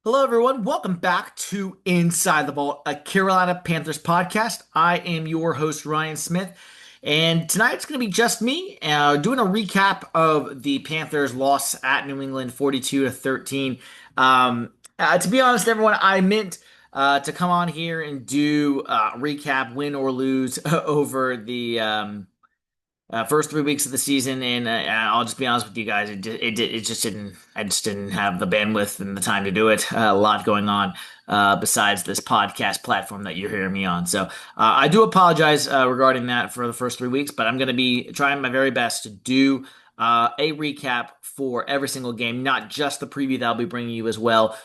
Hello, everyone. Welcome back to Inside the Vault, a Carolina Panthers podcast. I am your host, Ryan Smith, and tonight it's going to be just me doing a recap of the Panthers' loss at New England, 42-13. To be honest, everyone, I meant to come on here and do recap, win or lose, over the first 3 weeks of the season, and I'll just be honest with you guys, it just didn't. I just didn't have the bandwidth and the time to do it. A lot going on besides this podcast platform that you're hearing me on. So I do apologize regarding that for the first 3 weeks, but I'm going to be trying my very best to do a recap for every single game, not just the preview that I'll be bringing you as well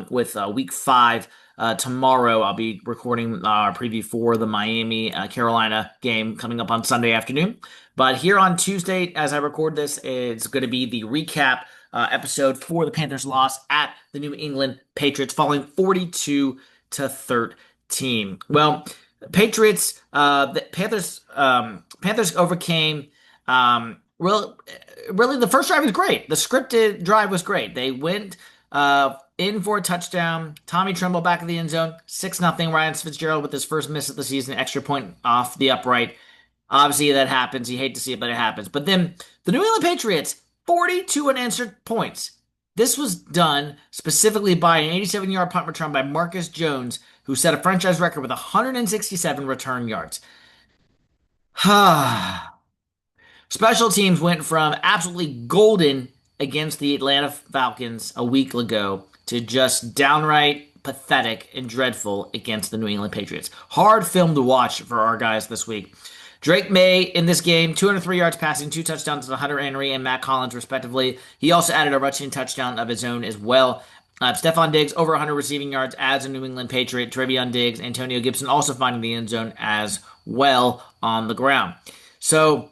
with week 5. Tomorrow, I'll be recording our preview for the Miami Carolina game coming up on Sunday afternoon. But here on Tuesday, as I record this, it's going to be the recap episode for the Panthers' loss at the New England Patriots, falling 42-13. Well, the Panthers overcame. Really, the first drive was great. The scripted drive was great. They went in for a touchdown. Tommy Tremble back in the end zone, 6-0. Ryan Fitzgerald with his first miss of the season, extra point off the upright. Obviously, that happens. You hate to see it, but it happens. But then the New England Patriots, 42 unanswered points. This was done specifically by an 87-yard punt return by Marcus Jones, who set a franchise record with 167 return yards. Special teams went from absolutely golden against the Atlanta Falcons a week ago to just downright pathetic and dreadful against the New England Patriots. Hard film to watch for our guys this week. Drake May in this game, 203 yards passing, 2 touchdowns to Hunter Henry and Matt Collins, respectively. He also added a rushing touchdown of his own as well. Stephon Diggs, over 100 receiving yards as a New England Patriot. Trevion Diggs, Antonio Gibson also finding the end zone as well on the ground. So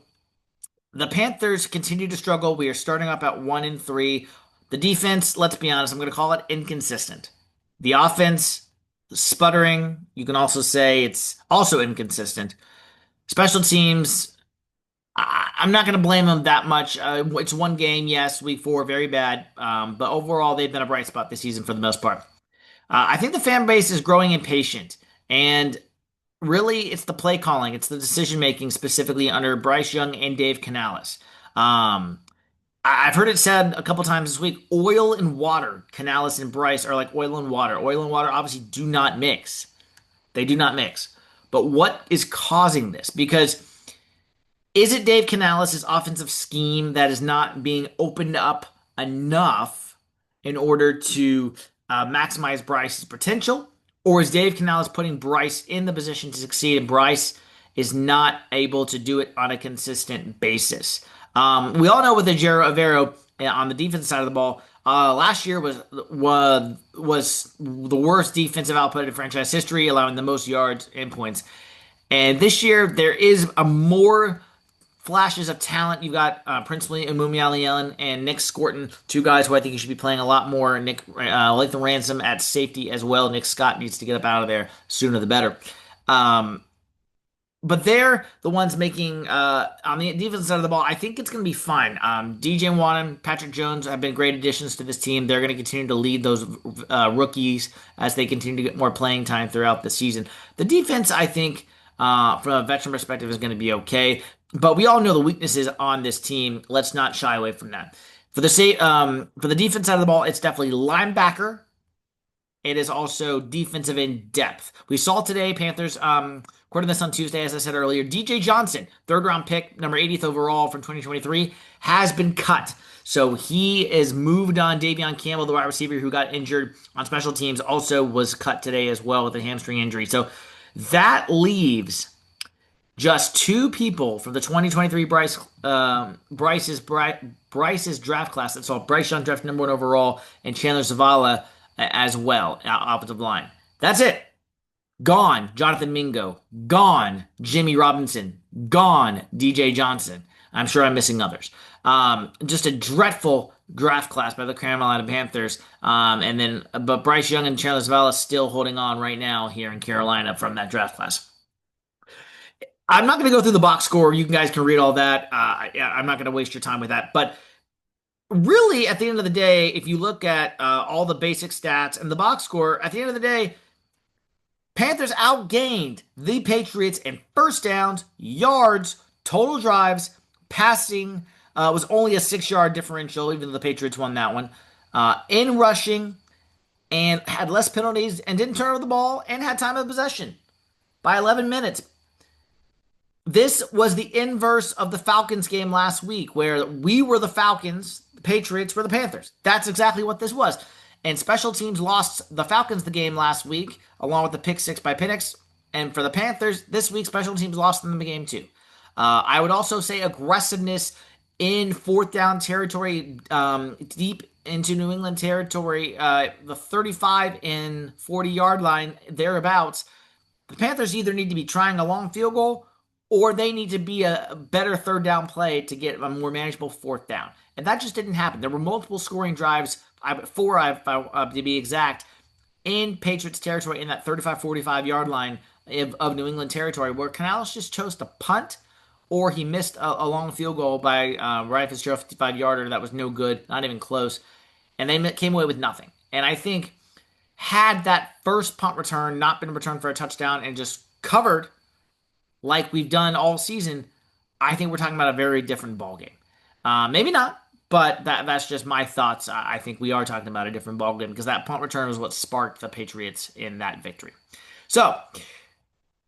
the Panthers continue to struggle. We are starting up at 1-3. The defense, let's be honest, I'm going to call it inconsistent. The offense, sputtering. You can also say it's also inconsistent. Special teams, I'm not going to blame them that much. It's one game, yes, week 4, very bad. But overall, they've been a bright spot this season for the most part. I think the fan base is growing impatient. And really, it's the play calling. It's the decision making, specifically under Bryce Young and Dave Canales. I've heard it said a couple times this week, oil and water. Canales and Bryce are like oil and water. Oil and water obviously do not mix. They do not mix. But what is causing this? Because is it Dave Canales' offensive scheme that is not being opened up enough in order to maximize Bryce's potential? Or is Dave Canales putting Bryce in the position to succeed and Bryce is not able to do it on a consistent basis? We all know with Ejiro Evero on the defensive side of the ball, last year was the worst defensive output in franchise history, allowing the most yards and points. And this year, there is a more flashes of talent. You've got principally Umumi Allen and Nick Scorton, two guys who I think you should be playing a lot more. Nick Lathan Ransom at safety as well. Nick Scott needs to get up out of there sooner the better. But they're the ones making on the defensive side of the ball. I think it's going to be fine. DJ Wonnum, Patrick Jones have been great additions to this team. They're going to continue to lead those rookies as they continue to get more playing time throughout the season. The defense, I think, from a veteran perspective, is going to be okay. But we all know the weaknesses on this team. Let's not shy away from that. For the defense side of the ball, it's definitely linebacker. It is also defensive in depth. We saw today, Panthers, recording this on Tuesday, as I said earlier, DJ Johnson, third round pick, number 80th overall from 2023, has been cut. So he is moved on. Davion Campbell, the wide receiver who got injured on special teams, also was cut today as well with a hamstring injury. So that leaves just 2 people from the 2023 Bryce's draft class that saw Bryce Young draft number 1 overall and Chandler Zavala as well, offensive line. That's it. Gone, Jonathan Mingo. Gone, Jimmy Robinson. Gone, DJ Johnson. I'm sure I'm missing others. Just a dreadful draft class by the Carolina Panthers. But Bryce Young and Chandler Zavala still holding on right now here in Carolina from that draft class. I'm not going to go through the box score. You guys can read all that. I'm not going to waste your time with that. But Really, at the end of the day, if you look at all the basic stats and the box score, at the end of the day, Panthers outgained the Patriots in first downs, yards, total drives, passing. Was only a 6 yard differential, even though the Patriots won that one. In rushing, and had less penalties and didn't turn over the ball and had time of possession by 11 minutes. This was the inverse of the Falcons game last week, where we were the Falcons, the Patriots were the Panthers. That's exactly what this was. And special teams lost the Falcons the game last week, along with the pick six by Penix. And for the Panthers, this week, special teams lost them the game too. I would also say aggressiveness in fourth down territory, deep into New England territory, the 35 and 40-yard line, thereabouts. The Panthers either need to be trying a long field goal or they need to be a better third down play to get a more manageable fourth down. And that just didn't happen. There were multiple scoring drives, four to be exact, in Patriots territory in that 35-45 yard line of New England territory where Canales just chose to punt or he missed a long field goal by Ryan Fitzgerald, 55-yarder that was no good, not even close. And they came away with nothing. And I think had that first punt return not been returned for a touchdown and just covered like we've done all season, I think we're talking about a very different ballgame. Maybe not, but that's just my thoughts. I think we are talking about a different ballgame because that punt return was what sparked the Patriots in that victory. So,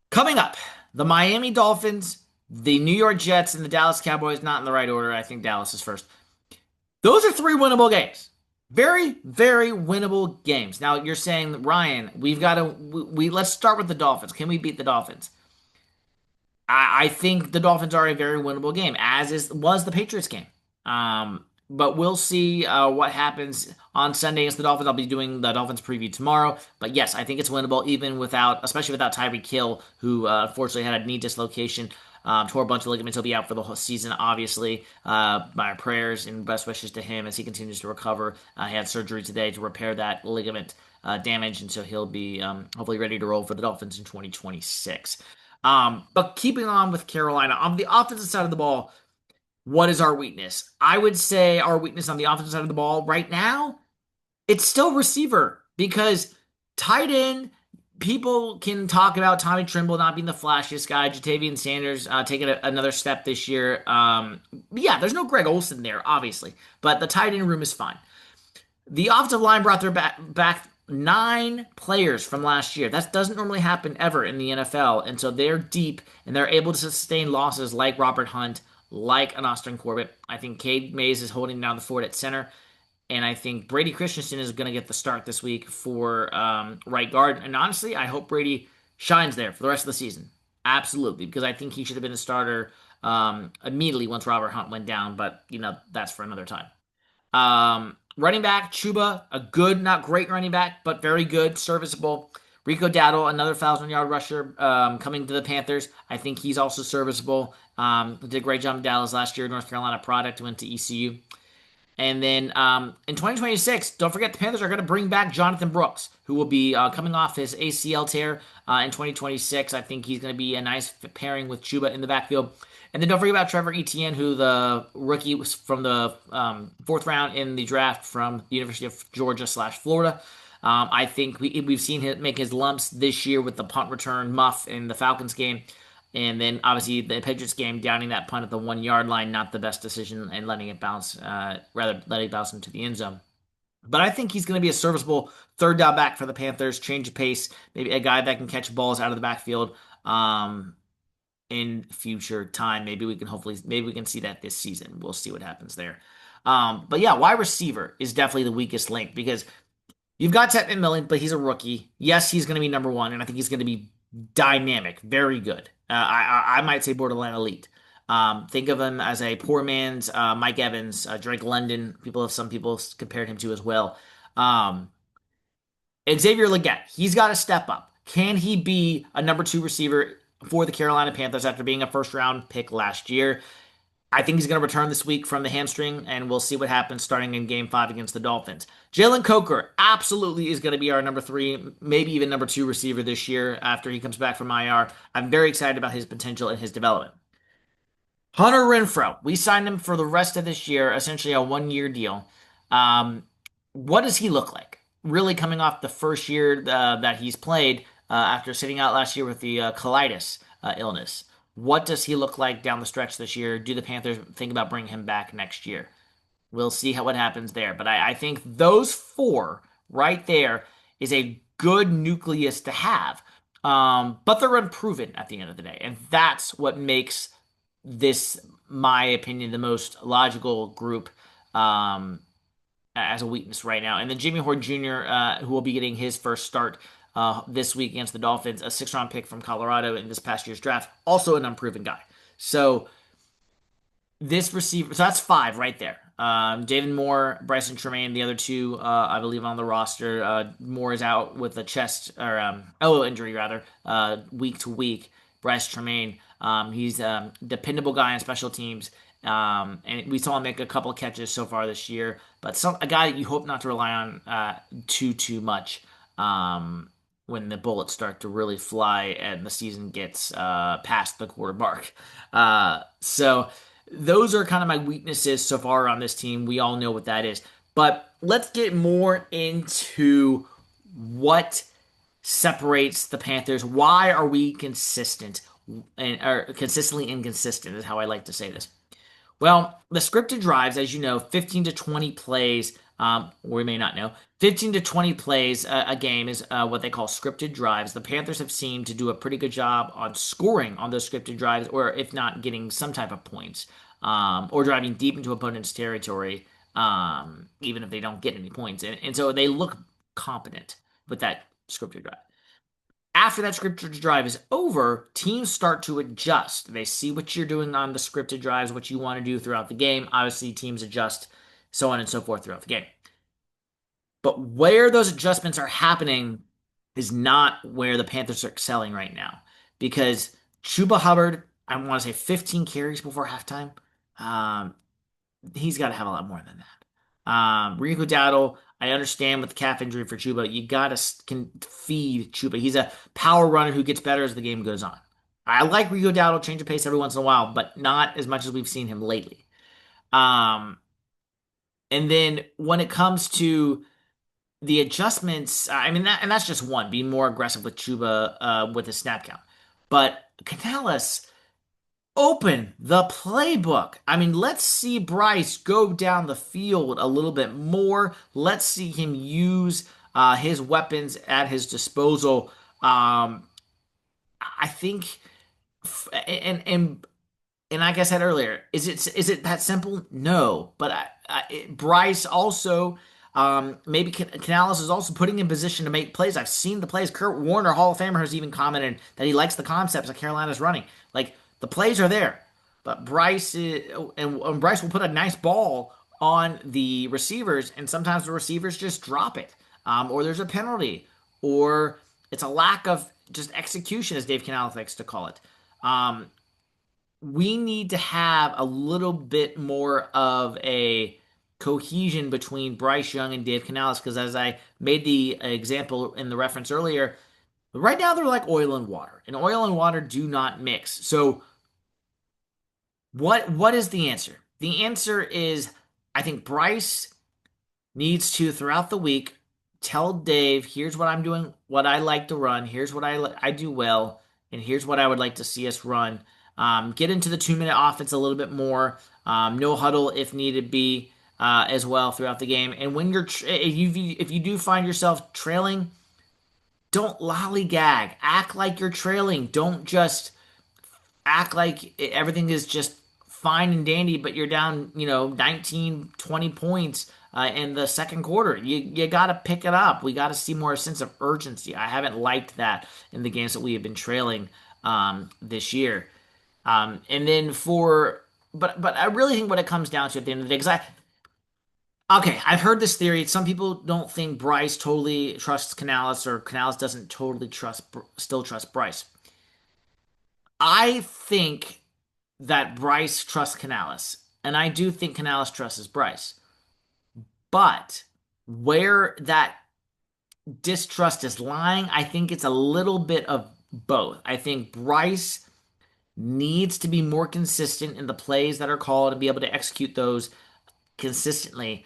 coming up, the Miami Dolphins, the New York Jets, and the Dallas Cowboys, not in the right order. I think Dallas is first. Those are three winnable games. Very, very winnable games. Now you're saying, Ryan, we've got to let's start with the Dolphins. Can we beat the Dolphins? I think the Dolphins are a very winnable game, was the Patriots game. But we'll see what happens on Sunday against the Dolphins. I'll be doing the Dolphins preview tomorrow. But yes, I think it's winnable, even especially without Tyreek Hill, who unfortunately had a knee dislocation, tore a bunch of ligaments. He'll be out for the whole season, obviously. My prayers and best wishes to him as he continues to recover. He had surgery today to repair that ligament damage, and so he'll be hopefully ready to roll for the Dolphins in 2026. But keeping on with Carolina, on the offensive side of the ball, what is our weakness? I would say our weakness on the offensive side of the ball right now, it's still receiver because tight end, people can talk about Tommy Trimble not being the flashiest guy, Jatavian Sanders taking another step this year. Yeah, there's no Greg Olsen there, obviously, but the tight end room is fine. The offensive line brought their back 9 players from last year. That doesn't normally happen ever in the NFL. And so they're deep and they're able to sustain losses like Robert Hunt, like an Austin Corbett. I think Cade Mays is holding down the fort at center. And I think Brady Christensen is going to get the start this week for right guard. And honestly, I hope Brady shines there for the rest of the season. Absolutely. Because I think he should have been a starter immediately once Robert Hunt went down. But, that's for another time. Running back, Chuba, a good, not great running back, but very good, serviceable. Rico Dowdle, another 1,000-yard rusher coming to the Panthers. I think he's also serviceable. Did a great job in Dallas last year. North Carolina product, went to ECU. And then in 2026, don't forget the Panthers are going to bring back Jonathan Brooks, who will be coming off his ACL tear in 2026. I think he's going to be a nice pairing with Chuba in the backfield. And then don't forget about Trevor Etienne, who the rookie was from the fourth round in the draft from the University of Georgia/Florida. I think we've seen him make his lumps this year with the punt return muff in the Falcons game. And then obviously the Patriots game, downing that punt at the 1 yard line, not the best decision, and letting it bounce, rather letting it bounce into the end zone. But I think he's going to be a serviceable third down back for the Panthers, change of pace, maybe a guy that can catch balls out of the backfield in future time. Maybe we can see that this season. We'll see what happens there. But yeah, wide receiver is definitely the weakest link because you've got Ted McMillan, but he's a rookie. Yes, he's going to be number one, and I think he's going to be dynamic, very good. I might say borderline elite. Think of him as a poor man's Mike Evans, Drake London. Some people compared him to as well. And Xavier Legette, he's got to step up. Can he be a number 2 receiver for the Carolina Panthers after being a first-round pick last year? I think he's going to return this week from the hamstring, and we'll see what happens starting in Game 5 against the Dolphins. Jalen Coker absolutely is going to be our number 3, maybe even number 2 receiver this year after he comes back from IR. I'm very excited about his potential and his development. Hunter Renfro, we signed him for the rest of this year, essentially a 1 year deal. Um, what does he look like? Really coming off the first year that he's played after sitting out last year with the colitis illness. What does he look like down the stretch this year? Do the Panthers think about bringing him back next year? We'll see what happens there. But I think those four right there is a good nucleus to have. But they're unproven at the end of the day. And that's what makes this, my opinion, the most logical group as a weakness right now. And then Jimmy Horde Jr., who will be getting his first start this week against the Dolphins, a 6th round pick from Colorado in this past year's draft, also an unproven guy. So this receiver, so that's five right there. David Moore, Bryson Tremaine, the other two, I believe, on the roster. Moore is out with a chest or elbow injury, rather, week to week. Bryce Tremaine, he's a dependable guy on special teams, and we saw him make a couple of catches so far this year. But a guy that you hope not to rely on too much when the bullets start to really fly and the season gets past the quarter mark. So those are kind of my weaknesses so far on this team. We all know what that is. But let's get more into what separates the Panthers. Why are we consistent and are consistently inconsistent is how I like to say this. Well, the scripted drives, as you know, 15 to 20 plays, or we may not know, 15 to 20 plays a game is what they call scripted drives. The Panthers have seemed to do a pretty good job on scoring on those scripted drives, or if not, getting some type of points, or driving deep into opponent's territory, even if they don't get any points. And so they look competent with that scripted drive. After that scripted drive is over, teams start to adjust. They see what you're doing on the scripted drives, what you want to do throughout the game. Obviously, teams adjust, so on and so forth throughout the game. But where those adjustments are happening is not where the Panthers are excelling right now. Because Chuba Hubbard, I want to say 15 carries before halftime. Um, he's got to have a lot more than that. Rico Dowdle, I understand with the calf injury for Chuba, you gotta can feed Chuba. He's a power runner who gets better as the game goes on. I like Rico Dowdle, change of pace every once in a while, but not as much as we've seen him lately. Um, and then when it comes to the adjustments, I mean that, and that's just one, being more aggressive with Chuba with his snap count. But Canales, open the playbook. I mean, let's see Bryce go down the field a little bit more. Let's see him use his weapons at his disposal. I think, and like I said earlier, is it that simple? No, but Bryce also. Maybe Canales is also putting in position to make plays. I've seen the plays. Kurt Warner, Hall of Famer, has even commented that he likes the concepts that Carolina's running. Like the plays are there, but and Bryce will put a nice ball on the receivers, and sometimes the receivers just drop it, or there's a penalty, or it's a lack of just execution, as Dave Canales likes to call it. We need to have a little bit more of a cohesion between Bryce Young and Dave Canales because as I made the example in the reference earlier, right now they're like oil and water, and oil and water do not mix. So what is the answer? The answer is I think Bryce needs to throughout the week tell Dave, here's what I'm doing, what I like to run, here's what I do well, and here's what I would like to see us run. Get into the 2 minute offense a little bit more. No huddle if needed be as well throughout the game. And when if you do find yourself trailing, don't lollygag. Act like you're trailing. Don't just act like everything is just fine and dandy, but you're down, 19, 20 points in the second quarter. You got to pick it up. We got to see more sense of urgency. I haven't liked that in the games that we have been trailing this year. And then but I really think what it comes down to at the end of the day, because okay, I've heard this theory. Some people don't think Bryce totally trusts Canales, or Canales doesn't totally still trust Bryce. I think that Bryce trusts Canales, and I do think Canales trusts Bryce. But where that distrust is lying, I think it's a little bit of both. I think Bryce needs to be more consistent in the plays that are called and be able to execute those consistently.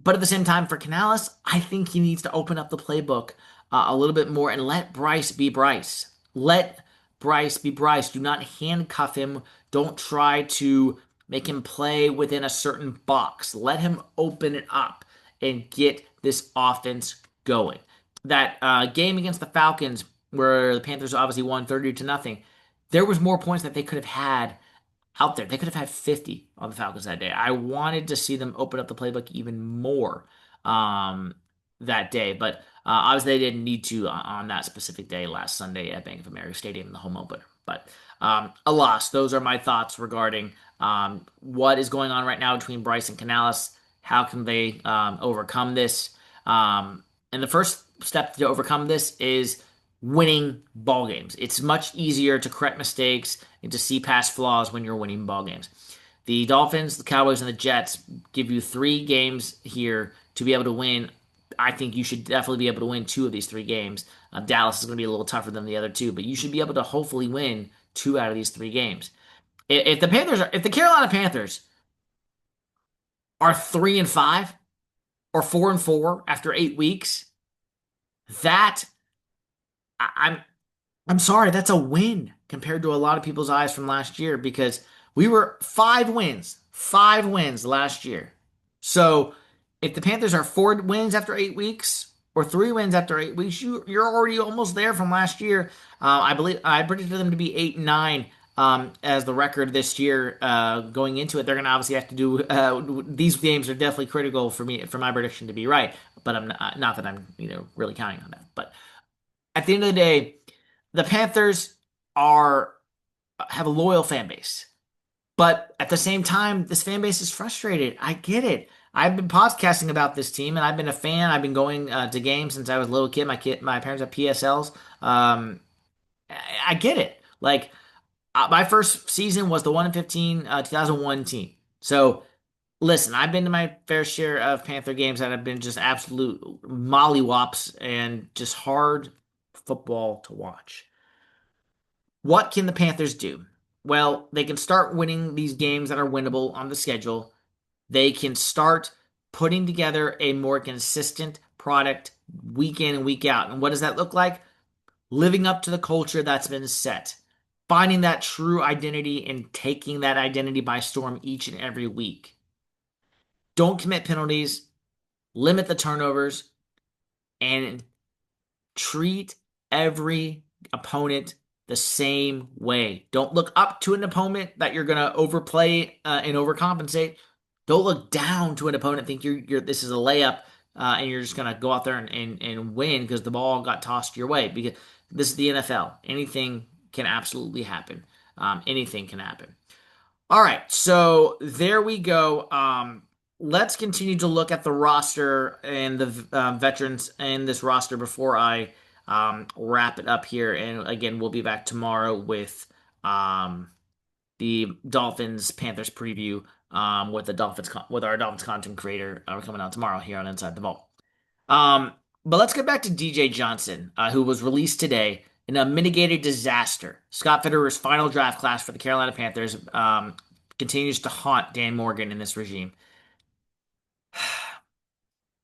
But at the same time, for Canales, I think he needs to open up the playbook a little bit more and let Bryce be Bryce. Let Bryce be Bryce. Do not handcuff him. Don't try to make him play within a certain box. Let him open it up and get this offense going. That game against the Falcons, where the Panthers obviously won 30 to nothing, there was more points that they could have had out there. They could have had 50 on the Falcons that day. I wanted to see them open up the playbook even more um, that day, but obviously they didn't need to on that specific day last Sunday at Bank of America Stadium, the home opener. But a loss. Those are my thoughts regarding what is going on right now between Bryce and Canales. How can they overcome this? And the first step to overcome this is winning ball games. It's much easier to correct mistakes and to see past flaws when you're winning ball games. The Dolphins, the Cowboys, and the Jets give you 3 games here to be able to win. I think you should definitely be able to win 2 of these 3 games. Dallas is going to be a little tougher than the other 2, but you should be able to hopefully win 2 out of these 3 games. If the Carolina Panthers are 3-5 or 4-4 after 8 weeks, that I'm I'm sorry, that's a win compared to a lot of people's eyes from last year because we were 5 wins last year. So if the Panthers are 4 wins after 8 weeks or 3 wins after 8 weeks, you're already almost there from last year. I believe I predicted them to be 8-9 as the record this year. Going into it, they're going to obviously have to do these games are definitely critical for me for my prediction to be right. But I'm not that I'm really counting on that. But at the end of the day, the Panthers are have a loyal fan base. But at the same time, this fan base is frustrated. I get it. I've been podcasting about this team, and I've been a fan. I've been going to games since I was a little kid. My parents have PSLs. I get it. Like my first season was the 1-15 2001 team. So listen, I've been to my fair share of Panther games that have been just absolute mollywops and just hard football to watch. What can the Panthers do? Well, they can start winning these games that are winnable on the schedule. They can start putting together a more consistent product week in and week out. And what does that look like? Living up to the culture that's been set, finding that true identity and taking that identity by storm each and every week. Don't commit penalties, limit the turnovers, and treat every opponent the same way. Don't look up to an opponent that you're going to overplay and overcompensate. Don't look down to an opponent think you're this is a layup and you're just going to go out there and win because the ball got tossed your way. Because this is the NFL. Anything can absolutely happen. Anything can happen. All right, so there we go. Let's continue to look at the roster and the veterans in this roster before I wrap it up here. And again, we'll be back tomorrow with the Dolphins Panthers preview with the with our Dolphins content creator coming out tomorrow here on Inside the Vault. Um, but let's get back to DJ Johnson, who was released today in a mitigated disaster. Scott Fitterer's final draft class for the Carolina Panthers continues to haunt Dan Morgan in this regime.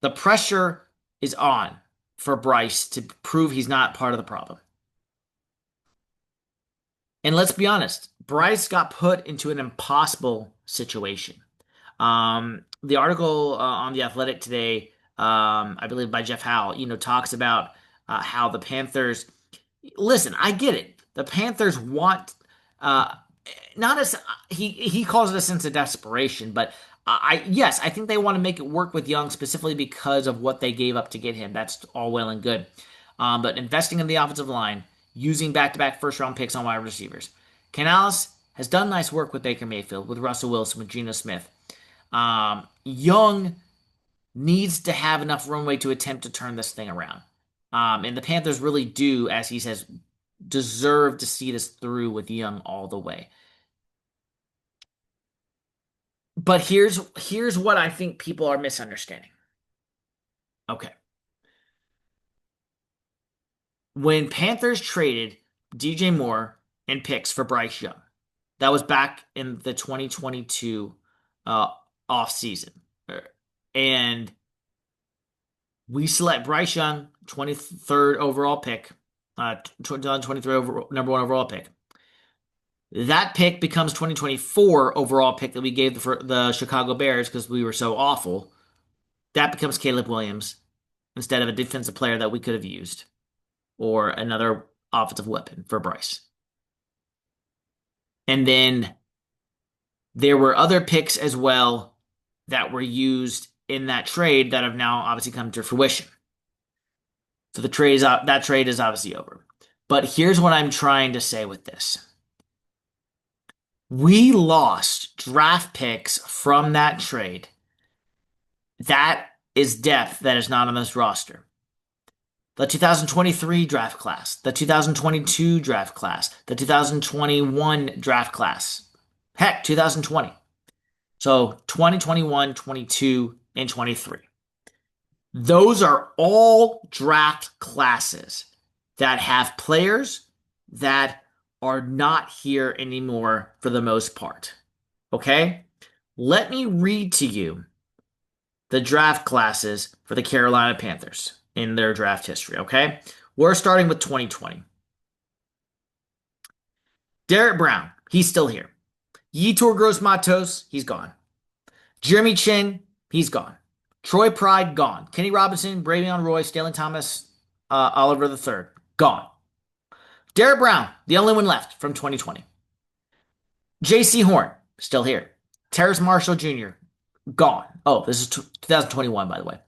The pressure is on for Bryce to prove he's not part of the problem. And let's be honest, Bryce got put into an impossible situation. The article on The Athletic today, I believe by Jeff Howe, talks about how the Panthers. Listen, I get it. The Panthers want uh, not as he calls it a sense of desperation, but yes, I think they want to make it work with Young specifically because of what they gave up to get him. That's all well and good. But investing in the offensive line, using back-to-back first-round picks on wide receivers. Canales has done nice work with Baker Mayfield, with Russell Wilson, with Geno Smith. Young needs to have enough runway to attempt to turn this thing around. And the Panthers really do, as he says, deserve to see this through with Young all the way. But here's what I think people are misunderstanding. Okay. When Panthers traded DJ Moore in picks for Bryce Young. That was back in the 2022 uh, off season. And we select Bryce Young, 23rd overall pick, 2023 number one overall pick. That pick becomes 2024 overall pick that we gave the Chicago Bears because we were so awful. That becomes Caleb Williams instead of a defensive player that we could have used or another offensive weapon for Bryce. And then there were other picks as well that were used in that trade that have now obviously come to fruition. So that trade is obviously over. But here's what I'm trying to say with this. We lost draft picks from that trade. That is depth that is not on this roster. The 2023 draft class, the 2022 draft class, the 2021 draft class. Heck, 2020. So 2021, 22, and 23. Those are all draft classes that have players that are not here anymore for the most part. Okay? Let me read to you the draft classes for the Carolina Panthers in their draft history, okay? We're starting with 2020. Derek Brown, he's still here. Yetur Gross-Matos, he's gone. Jeremy Chin, he's gone. Troy Pride, gone. Kenny Robinson, Bravion Roy, Stanley Thomas, Oliver III, gone. Derek Brown, the only one left from 2020. J.C. Horn, still here. Terrace Marshall Jr., gone. Oh, this is 2021, by the way.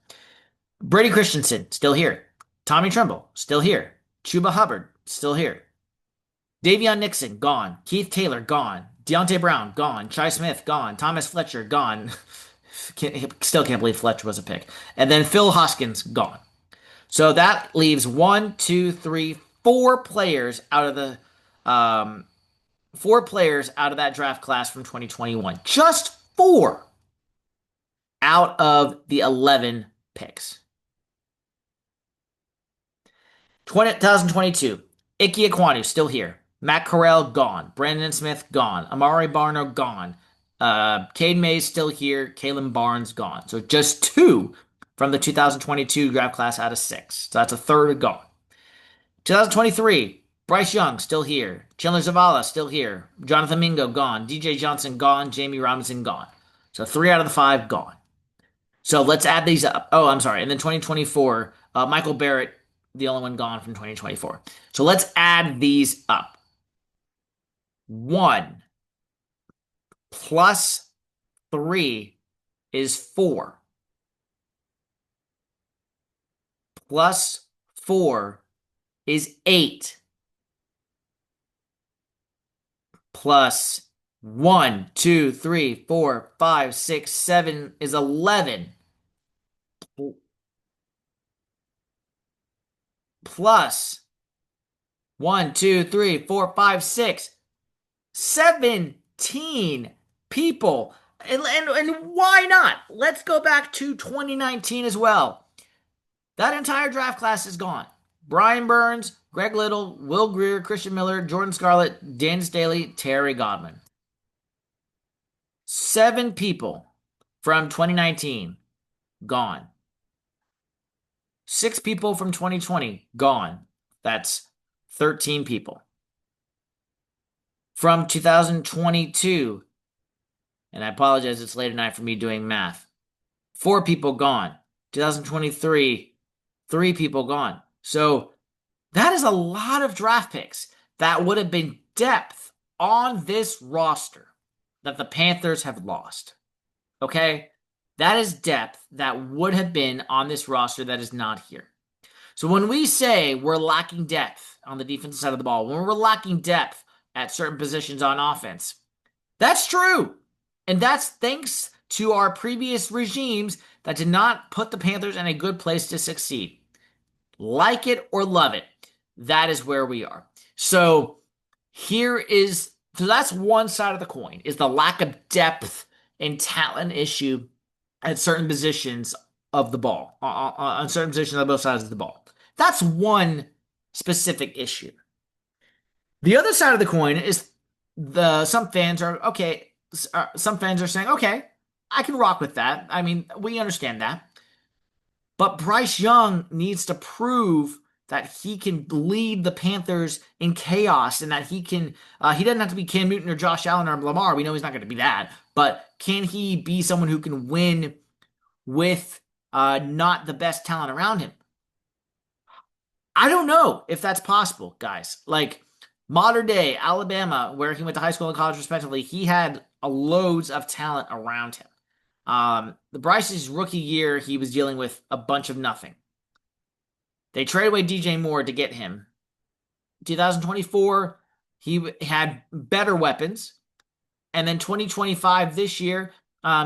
Brady Christensen, still here. Tommy Tremble, still here. Chuba Hubbard, still here. Davion Nixon, gone. Keith Taylor, gone. Deontay Brown, gone. Chai Smith, gone. Thomas Fletcher, gone. Still can't believe Fletcher was a pick. And then Phil Hoskins, gone. So that leaves 4 players out of the 4 players out of that draft class from 2021. Just 4 out of the 11 picks. 2022, Ike Ekwonu, still here. Matt Corral, gone. Brandon Smith, gone. Amari Barno, gone. Cade Mays, still here. Kalen Barnes, gone. So just 2 from the 2022 draft class out of 6. So that's a third gone. 2023, Bryce Young, still here. Chandler Zavala, still here. Jonathan Mingo, gone. DJ Johnson, gone. Jamie Robinson, gone. So 3 out of the 5 gone. So let's add these up. Oh, I'm sorry. And then 2024, Michael Barrett, the only one gone from 2024. So let's add these up. 1 plus 3 is 4. Plus 4 is 8. Plus 1, 2, 3, 4, 5, 6, 7 is 11. Plus 1, 2, 3, 4, 5, 6, 17 people. And why not? Let's go back to 2019 as well. That entire draft class is gone. Brian Burns, Greg Little, Will Greer, Christian Miller, Jordan Scarlett, Dan Staley, Terry Godwin. 7 people from 2019 gone. 6 people from 2020 gone. That's 13 people. From 2022, and I apologize, it's late at night for me doing math. 4 people gone. 2023, 3 people gone. So that is a lot of draft picks that would have been depth on this roster that the Panthers have lost. Okay? That is depth that would have been on this roster that is not here. So when we say we're lacking depth on the defensive side of the ball, when we're lacking depth at certain positions on offense, that's true. And that's thanks to our previous regimes that did not put the Panthers in a good place to succeed. Like it or love it, that is where we are. So that's one side of the coin, is the lack of depth and talent issue at certain positions of the ball, on certain positions on both sides of the ball. That's one specific issue. The other side of the coin is the some fans are okay. Some fans are saying, okay, I can rock with that. I mean, we understand that. But Bryce Young needs to prove that he can lead the Panthers in chaos and that he can, he doesn't have to be Cam Newton or Josh Allen or Lamar. We know he's not going to be that. But can he be someone who can win with not the best talent around him? I don't know if that's possible, guys. Like modern day Alabama, where he went to high school and college respectively, he had loads of talent around him. The Bryce's rookie year, he was dealing with a bunch of nothing. They traded away DJ Moore to get him. 2024, he had better weapons. And then 2025, this year,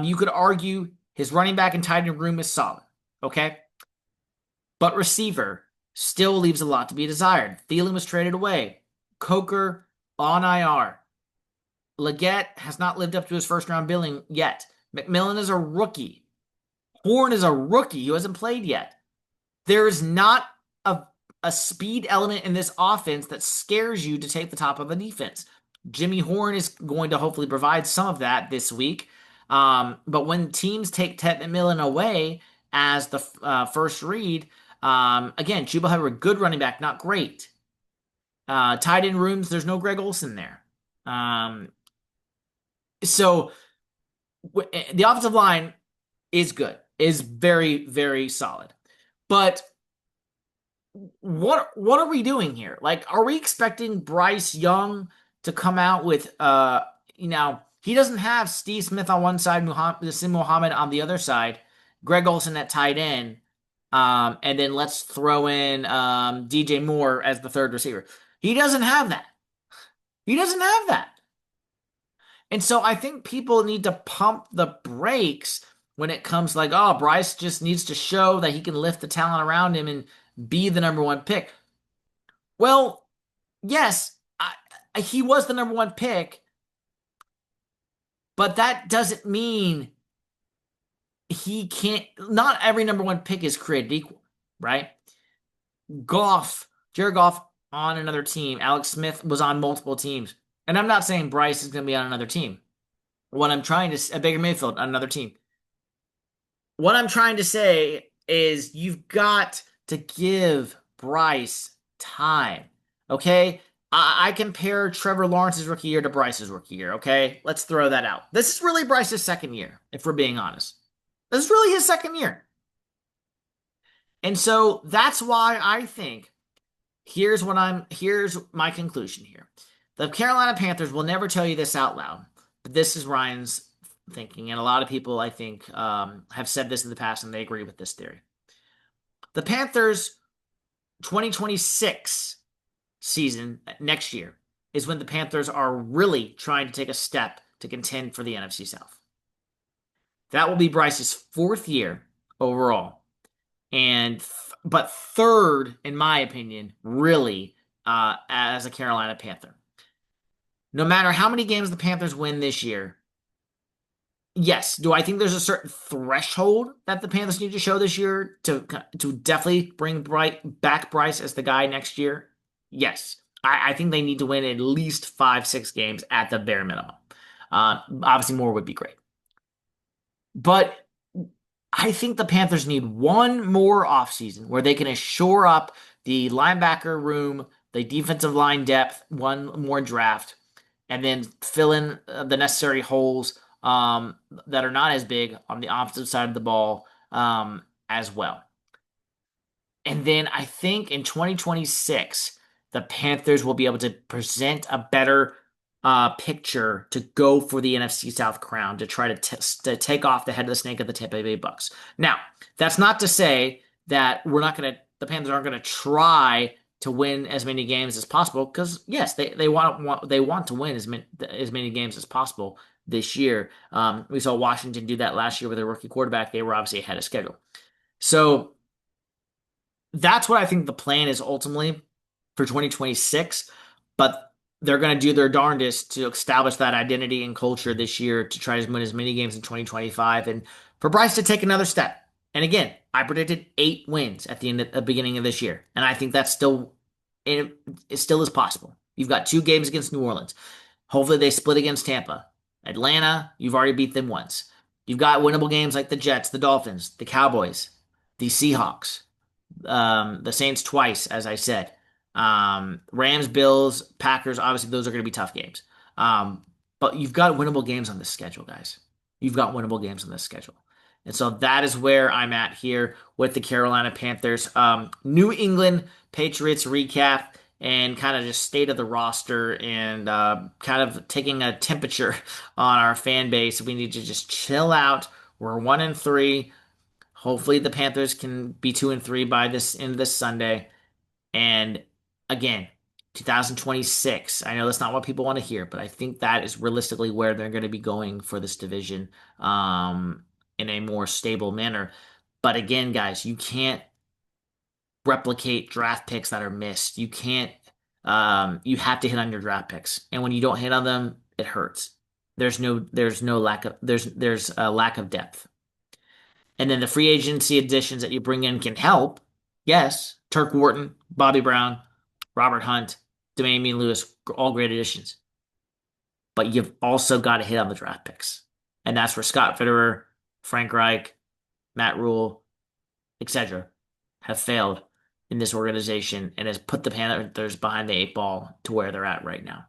you could argue his running back and tight end room is solid. Okay? But receiver still leaves a lot to be desired. Thielen was traded away. Coker on IR. Leggett has not lived up to his first round billing yet. McMillan is a rookie. Horn is a rookie who hasn't played yet. There is not a speed element in this offense that scares you to take the top of the defense. Jimmy Horn is going to hopefully provide some of that this week. But when teams take Ted McMillan away as the first read, again, Chuba Hubbard, a good running back, not great. Tight end rooms, there's no Greg Olsen there. So the offensive line is good, is very, very solid. But what are we doing here? Like, are we expecting Bryce Young to come out with he doesn't have Steve Smith on one side, Nassim Muhammad on the other side, Greg Olsen at tight end, and then let's throw in DJ Moore as the third receiver. He doesn't have that. He doesn't have that. And so I think people need to pump the brakes when it comes like, oh, Bryce just needs to show that he can lift the talent around him and be the number one pick. Well, yes, he was the number one pick, but that doesn't mean he can't. Not every number one pick is created equal, right? Jared Goff on another team. Alex Smith was on multiple teams. And I'm not saying Bryce is going to be on another team. What I'm trying to Baker Mayfield on another team. What I'm trying to say is you've got to give Bryce time. Okay? I compare Trevor Lawrence's rookie year to Bryce's rookie year. Okay? Let's throw that out. This is really Bryce's second year, if we're being honest. This is really his second year. And so that's why I think here's my conclusion here. The Carolina Panthers will never tell you this out loud, but this is Ryan's thinking, and a lot of people, I think, have said this in the past, and they agree with this theory. The Panthers' 2026 season, next year, is when the Panthers are really trying to take a step to contend for the NFC South. That will be Bryce's fourth year overall, but third, in my opinion, really, as a Carolina Panther. No matter how many games the Panthers win this year, yes, do I think there's a certain threshold that the Panthers need to show this year to definitely bring back Bryce as the guy next year? Yes. I think they need to win at least 5-6 games at the bare minimum. Obviously, more would be great. But I think the Panthers need one more offseason where they can shore up the linebacker room, the defensive line depth, one more draft, and then fill in the necessary holes that are not as big on the opposite side of the ball as well. And then I think in 2026, the Panthers will be able to present a better picture to go for the NFC South crown to try to take off the head of the snake of the Tampa Bay Bucks. Now, that's not to say that the Panthers aren't going to try to win as many games as possible, because yes, they want to win as many games as possible this year. We saw Washington do that last year with their rookie quarterback. They were obviously ahead of schedule. So that's what I think the plan is ultimately for 2026. But they're going to do their darndest to establish that identity and culture this year to try to win as many games in 2025, and for Bryce to take another step. And again, I predicted 8 wins at the beginning of this year, and I think that's it still is possible. You've got two games against New Orleans. Hopefully they split against Tampa. Atlanta, you've already beat them once. You've got winnable games like the Jets, the Dolphins, the Cowboys, the Seahawks, the Saints twice, as I said. Rams, Bills, Packers, obviously those are going to be tough games. But you've got winnable games on this schedule, guys. You've got winnable games on this schedule. And so that is where I'm at here with the Carolina Panthers. New England Patriots recap and kind of just state of the roster and kind of taking a temperature on our fan base. We need to just chill out. We're 1-3. Hopefully the Panthers can be 2-3 by this end of this Sunday. And again, 2026. I know that's not what people want to hear, but I think that is realistically where they're going to be going for this division in a more stable manner. But again, guys, you can't replicate draft picks that are missed. You can't. You have to hit on your draft picks, and when you don't hit on them, it hurts. There's no lack of there's a lack of depth. And then the free agency additions that you bring in can help. Yes, Turk Wharton, Bobby Brown, Robert Hunt, Damian Lewis, all great additions. But you've also got to hit on the draft picks. And that's where Scott Fitterer, Frank Reich, Matt Rule, etc. have failed in this organization and has put the Panthers behind the eight ball to where they're at right now.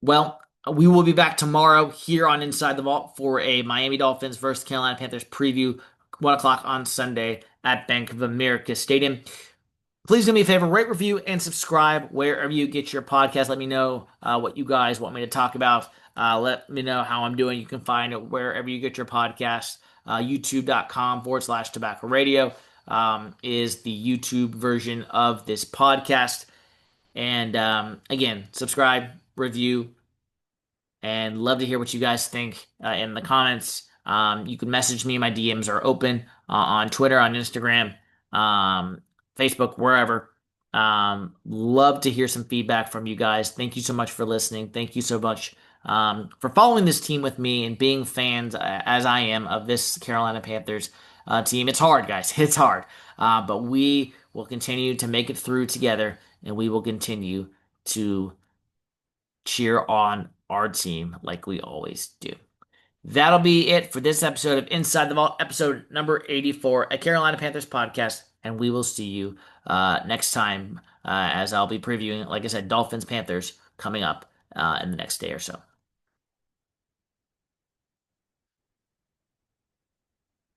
Well, we will be back tomorrow here on Inside the Vault for a Miami Dolphins versus Carolina Panthers preview, 1 o'clock on Sunday at Bank of America Stadium. Please do me a favor, rate, review, and subscribe wherever you get your podcast. Let me know what you guys want me to talk about. Let me know how I'm doing. You can find it wherever you get your podcast. YouTube.com/Tobacco Radio is the YouTube version of this podcast. And again, subscribe, review, and love to hear what you guys think in the comments. You can message me. My DMs are open on Twitter, on Instagram, Facebook, wherever. Love to hear some feedback from you guys. Thank you so much for listening. Thank you so much for following this team with me and being fans, as I am, of this Carolina Panthers team. It's hard, guys. It's hard. But we will continue to make it through together, and we will continue to cheer on our team like we always do. That'll be it for this episode of Inside the Vault, episode number 84, a Carolina Panthers podcast, and we will see you next time as I'll be previewing, like I said, Dolphins Panthers coming up in the next day or so.